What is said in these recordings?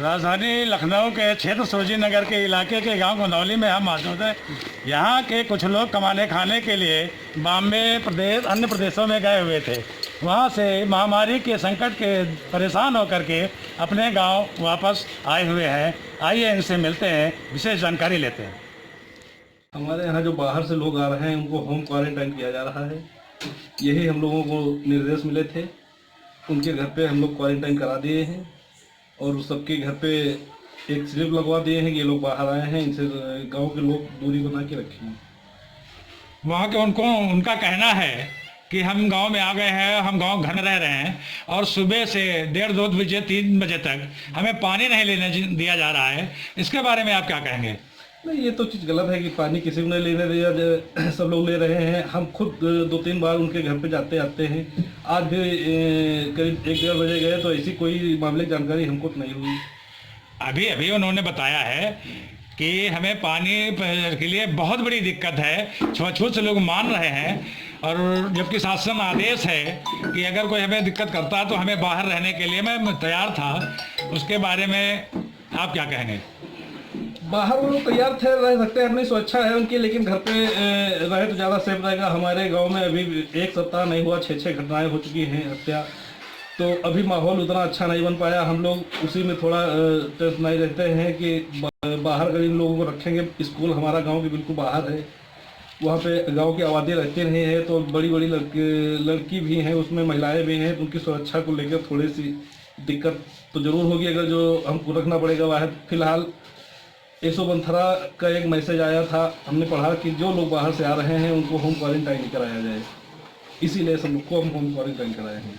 राजधानी लखनऊ के क्षेत्र सोजी नगर के इलाके के गांव गंदौली में हम मौजूद हैं। यहाँ के कुछ लोग कमाने खाने के लिए बॉम्बे प्रदेश अन्य प्रदेशों में गए हुए थे। वहाँ से महामारी के संकट के परेशान होकर के अपने गांव वापस आए हुए हैं। आइए इनसे मिलते हैं, विशेष जानकारी लेते हैं। हमारे यहाँ जो बाहर से लोग आ रहे हैं उनको होम क्वारंटाइन किया जा रहा है। यही हम लोगों को निर्देश मिले थे, उनके घर पे हम लोग क्वारंटाइन करा दिए हैं और सबके घर पे एक स्लिप लगवा दिए हैं कि ये लोग बाहर आए हैं, इनसे गांव के लोग दूरी बना के रखें। वहाँ के उनका कहना है कि हम गांव में आ गए हैं, हम गांव घर में रह रहे हैं और सुबह से 1:30-2 बजे 3 बजे तक हमें पानी नहीं लेने दिया जा रहा है। इसके बारे में आप क्या कहेंगे? नहीं, ये तो चीज़ गलत है कि पानी किसी को नहीं लेने दिया, सब लोग ले रहे हैं। हम खुद 2-3 बार उनके घर पे जाते आते हैं। आज भी करीब 1-1:30 बजे गए तो ऐसी कोई मामले की जानकारी हमको तो नहीं हुई। अभी उन्होंने बताया है कि हमें पानी के लिए बहुत बड़ी दिक्कत है, छूत से लोग मान रहे हैं और जबकि शासन आदेश है कि अगर कोई हमें दिक्कत करता है तो हमें बाहर रहने के लिए मैं तैयार था। उसके बारे में आप क्या कहेंगे? बाहर वो लोग तैयार थे, रह सकते हैं, अपनी स्वेच्छा है उनकी, लेकिन घर पे रहे तो ज़्यादा सेफ रहेगा। हमारे गांव में अभी 1 सप्ताह नहीं हुआ, 6 घटनाएं हो चुकी हैं हत्या, तो अभी माहौल उतना अच्छा नहीं बन पाया। हम लोग उसी में थोड़ा टेंशन नहीं रहते हैं कि बाहर अगर इन लोगों को रखेंगे। स्कूल हमारा गाँव के बिल्कुल बाहर है, वहाँ पे गाँव की आबादी रहती नहीं है, तो बड़ी बड़ी लड़की भी हैं, उसमें महिलाएँ भी हैं, तो उनकी सुरक्षा को लेकर थोड़ी सी दिक्कत तो ज़रूर होगी अगर जो हमको रखना पड़ेगा बाहर। फिलहाल यशोवंथरा का एक मैसेज आया था, हमने पढ़ा कि जो लोग बाहर से आ रहे हैं उनको होम क्वारंटाइन कराया जाए, इसीलिए सब लोग को हम होम क्वारंटाइन कराए हैं।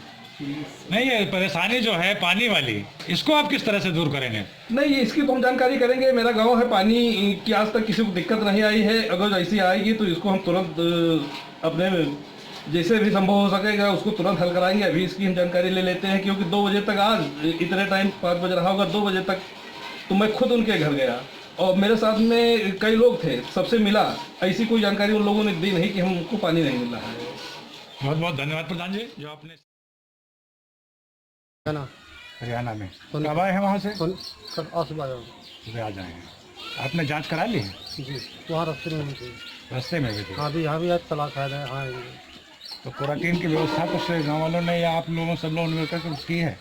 नहीं, ये परेशानी जो है पानी वाली, इसको आप किस तरह से दूर करेंगे? नहीं, इसकी तो हम जानकारी करेंगे। मेरा गांव है, पानी की आज तक किसी को दिक्कत नहीं आई है। अगर ऐसी आएगी तो इसको हम तुरंत अपने जैसे भी संभव हो सकेगा उसको तुरंत हल कराएंगे। अभी इसकी हम जानकारी ले लेते हैं, क्योंकि 2 बजे तक, आज इतने टाइम 5 बज रहा होगा, 2 बजे तक तो मैं खुद उनके घर गया और मेरे साथ में कई लोग थे, सबसे मिला। ऐसी कोई जानकारी उन लोगों ने दी नहीं कि हमको पानी नहीं मिल रहा है। बहुत बहुत धन्यवाद प्रधान जी, जो आपने हरियाणा में कब आए हैं वहाँ से? सुबह आ जाए हैं। आपने जांच करा ली है? जी, वहाँ रास्ते में भी थे? हाँ भी, यहाँ भी आज तलाश है। हाँ, तो क्वारंटीन की व्यवस्था कुछ गाँव वालों ने या आप लोगों सब लोगों ने मिलकर कुछ की है?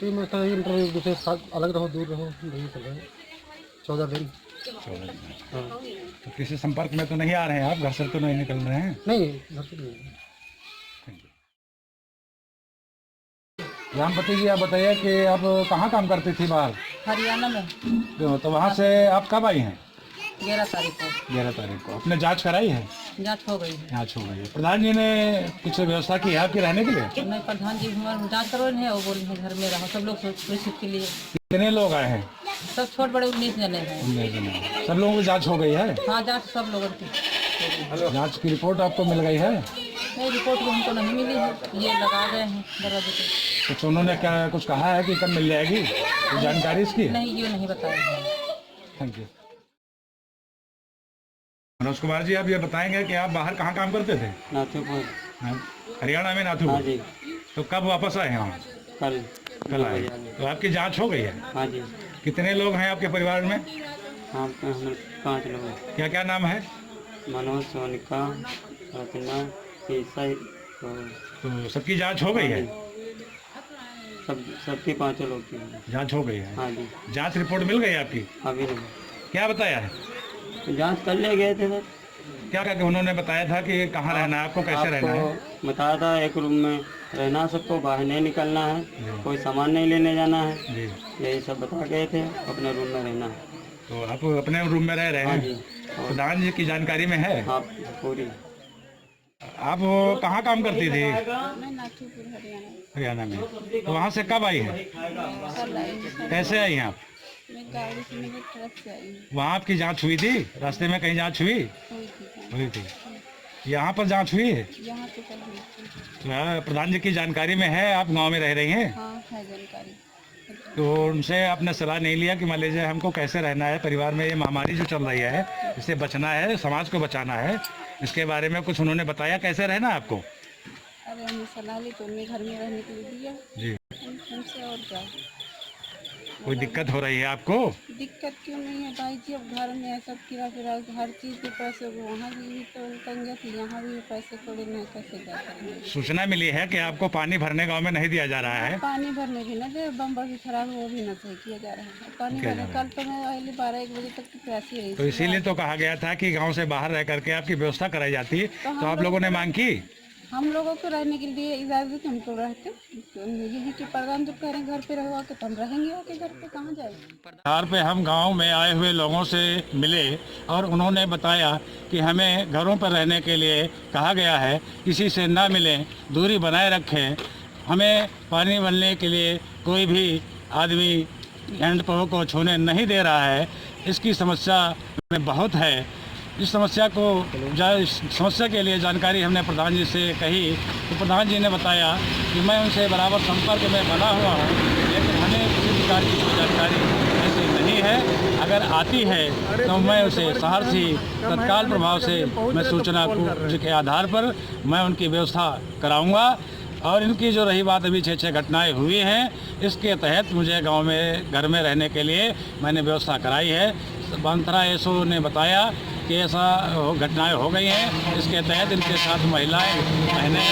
इंटरव्यू दूसरे साथ अलग रहो, दूर रहो, नहीं चल रहे 14 दिन। 14 दिन। हाँ, तो किसी संपर्क में तो नहीं आ रहे हैं आप? घर से तो नहीं निकल रहे हैं? नहीं, घर से नहीं। रामपति जी, आप बताइए कि आप कहाँ काम करती थी बाहर? हरियाणा में। तो वहाँ से आप कब आई हैं? 11 तारीख को। 11 तारीख को। आपने जांच कराई है? जांच हो गई है। जांच हो गई है। प्रधान जी ने कुछ व्यवस्था की है आपके रहने के लिए? नहीं, प्रधान जी हमारे जांच करो नहीं है, वो बोल रहे घर में रहो सब लोग सुरक्षित के लिए। कितने लोग आए हैं? सब छोट बड़े 19 जने हैं। 19 जने। सब लोगों की जांच हो गई है? हाँ, जांच सब लोगों की। जांच की रिपोर्ट आपको मिल गई है? नहीं, रिपोर्ट तो हमको नहीं मिली है, ये लगा गए हैं दरवाजे पे। तो उन्होंने क्या कुछ कहा है कि कब मिल जाएगी? तो जानकारी इसकी? नहीं, ये नहीं बताया है। Thank you. मनोज कुमार जी, आप ये बताएंगे कि आप बाहर कहाँ काम करते थे? नाथूपुर। हरियाणा में नाथूपुर। हाँ जी। तो कब वापस आए यहाँ? कल आए। तो आपकी जांच हो गई है? हाँ जी। कितने लोग हैं आपके परिवार में? हाँ, हम 5 लोग हैं। क्या क्या नाम है? मनोज, सोनिका, रचना, ईसाई। तो सबकी जांच हो गई है? सबके 5 लोग की जांच हो गई है? हाँ जी। जांच रिपोर्ट मिल गई आपकी? अभी नहीं, क्या बताया है? जांच कर ले गए थे सर। क्या क्या उन्होंने बताया था कि कहाँ रहना है आपको, कैसे रहना है? बताया था एक रूम में रहना, सबको बाहर नहीं निकलना है, कोई सामान नहीं लेने जाना है जी। यही सब बता गए थे, अपने रूम में रहना है। तो आप अपने रूम में रह रहे हाँ हैं? जी। प्रधान जी की जानकारी में है? हाँ, पूरी। आप कहाँ काम करती थी? मैं नाथूपुर हरियाणा में। तो वहाँ से कब आई है? कैसे आई हैं आप? मैं गाड़ी से, मेरे ट्रक से आई हूँ। वहाँ आपकी जांच हुई थी? रास्ते में कहीं जांच हुई? हुई थी। यहाँ पर जांच हुई है? यहाँ पे कल हुई थी। तो प्रधान जी की जानकारी में है, आप गांव में रह रही हैं? हाँ, है जानकारी। तो उनसे आपने सलाह नहीं लिया कि मान लीजिए हमको कैसे रहना है, परिवार में ये महामारी जो चल रही है इससे बचना है, समाज को बचाना है, इसके बारे में कुछ उन्होंने बताया कैसे रहना है आपको? अरे हमने सलाह ली तो उन्हें घर में रहने के लिए दिया जी। हमसे, और क्या। कोई दिक्कत हो रही है आपको? दिक्कत क्यों नहीं है भाई जी, अब घर में है सब किरा फिरा हर चीज़ के पैसे, वहाँ भी तो तंगे थी, यहाँ भी पैसे थोड़े नहीं, कैसे क्या करेंगे। सूचना मिली है कि आपको पानी भरने गांव में नहीं दिया जा रहा है। पानी भरने भी ना दे, बम्बर भी खराब है, वो भी ना सही किया जा रहा है। पानी भरने कल तो मैं पहले 12-1 बजे तक की प्यासी रही। तो इसीलिए तो कहा गया था कि गांव से बाहर रह करके आपकी व्यवस्था कराई जाती, तो आप लोगों ने मांग की? हम लोगों को रहने के लिए इजाज़त हमको रहते, तो यही कि प्रधान जब कह रहे हैं घर पे रहो आके, तो हम रहेंगे आके घर पे, कहाँ जाएंगे। आधार पे हम गांव में आए हुए लोगों से मिले और उन्होंने बताया कि हमें घरों पर रहने के लिए कहा गया है, किसी से ना मिलें, दूरी बनाए रखें, हमें पानी भरने के लिए कोई भी आदमी हैंडपंप को छूने नहीं दे रहा है। इसकी समस्या में बहुत है। इस समस्या के लिए जानकारी हमने प्रधान जी से कही, तो प्रधान जी ने बताया कि मैं उनसे बराबर संपर्क में बना हुआ हूँ, लेकिन हमें किसी प्रकार की कोई जानकारी ऐसी नहीं है। अगर आती है तो मैं उसे सहर्ष ही तत्काल प्रभाव से मैं सूचना के आधार पर मैं उनकी व्यवस्था कराऊंगा। और इनकी जो रही बात, अभी 6 घटनाएं हुई हैं, इसके तहत मुझे गांव में घर में रहने के लिए मैंने व्यवस्था कराई है। बांथरा एसओ ने बताया कि ऐसा घटनाएं हो गई हैं, इसके तहत इनके साथ महिलाएं मैंने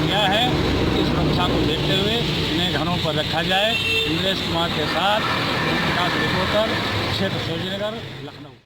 किया है। इनकी सुरक्षा को देखते हुए इन्हें घरों पर रखा जाए। इंद्रेश कुमार के साथ विकास रिपोर्टर, क्षेत्र सोजीनगर, लखनऊ।